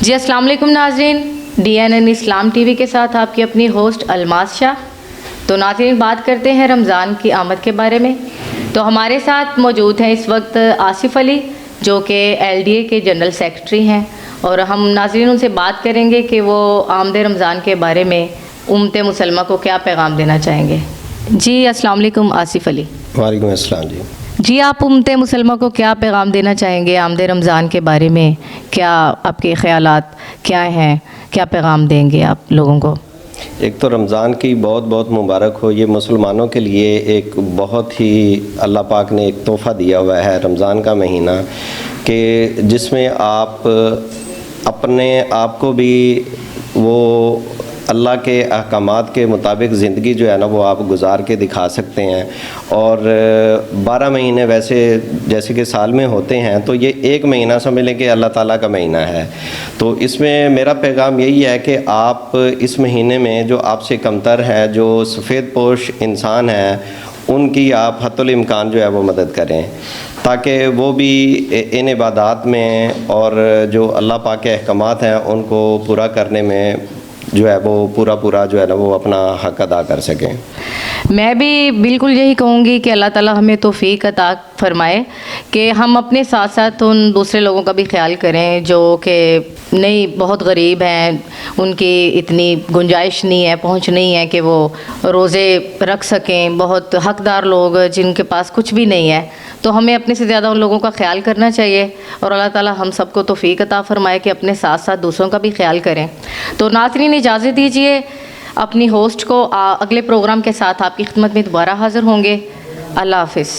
جی السلام علیکم ناظرین، DNN اسلام ٹی وی کے ساتھ آپ کی اپنی ہوسٹ الماس شاہ۔ تو ناظرین، بات کرتے ہیں رمضان کی آمد کے بارے میں۔ تو ہمارے ساتھ موجود ہیں اس وقت آصف علی، جو کہ LDA کے جنرل سیکرٹری ہیں، اور ہم ناظرین ان سے بات کریں گے کہ وہ آمد رمضان کے بارے میں امت مسلمہ کو کیا پیغام دینا چاہیں گے۔ جی السلام علیکم آصف علی۔ وعلیکم السلام جی آپ امت مسلمہ کو کیا پیغام دینا چاہیں گے آمد رمضان کے بارے میں؟ کیا آپ کے خیالات کیا ہیں؟ کیا پیغام دیں گے آپ لوگوں کو؟ ایک تو رمضان کی بہت بہت مبارک ہو۔ یہ مسلمانوں کے لیے ایک بہت ہی اللہ پاک نے ایک تحفہ دیا ہوا ہے رمضان کا مہینہ، کہ جس میں آپ اپنے آپ کو بھی وہ اللہ کے احکامات کے مطابق زندگی جو ہے نا وہ آپ گزار کے دکھا سکتے ہیں۔ اور 12 مہینے ویسے جیسے کہ سال میں ہوتے ہیں، تو یہ ایک مہینہ سمجھ لیں کہ اللہ تعالیٰ کا مہینہ ہے۔ تو اس میں میرا پیغام یہی ہے کہ آپ اس مہینے میں جو آپ سے کمتر ہیں، جو سفید پوش انسان ہیں، ان کی آپ حتی الامکان جو ہے وہ مدد کریں، تاکہ وہ بھی ان عبادات میں اور جو اللہ پاک کے احکامات ہیں ان کو پورا کرنے میں جو ہے وہ پورا جو ہے نا وہ اپنا حق ادا کر سکیں۔ میں بھی بالکل یہی کہوں گی کہ اللہ تعالیٰ ہمیں توفیق عطا فرمائے کہ ہم اپنے ساتھ ساتھ ان دوسرے لوگوں کا بھی خیال کریں جو کہ نہیں بہت غریب ہیں، ان کی اتنی گنجائش نہیں ہے، پہنچ نہیں ہے کہ وہ روزے رکھ سکیں، بہت حقدار لوگ جن کے پاس کچھ بھی نہیں ہے۔ تو ہمیں اپنے سے زیادہ ان لوگوں کا خیال کرنا چاہیے، اور اللہ تعالیٰ ہم سب کو توفیق عطا فرمائے کہ اپنے ساتھ ساتھ دوسروں کا بھی خیال کریں۔ تو ناظرین اجازت دیجیے اپنی ہوسٹ کو، اگلے پروگرام کے ساتھ آپ کی خدمت میں دوبارہ حاضر ہوں گے۔ اللہ حافظ۔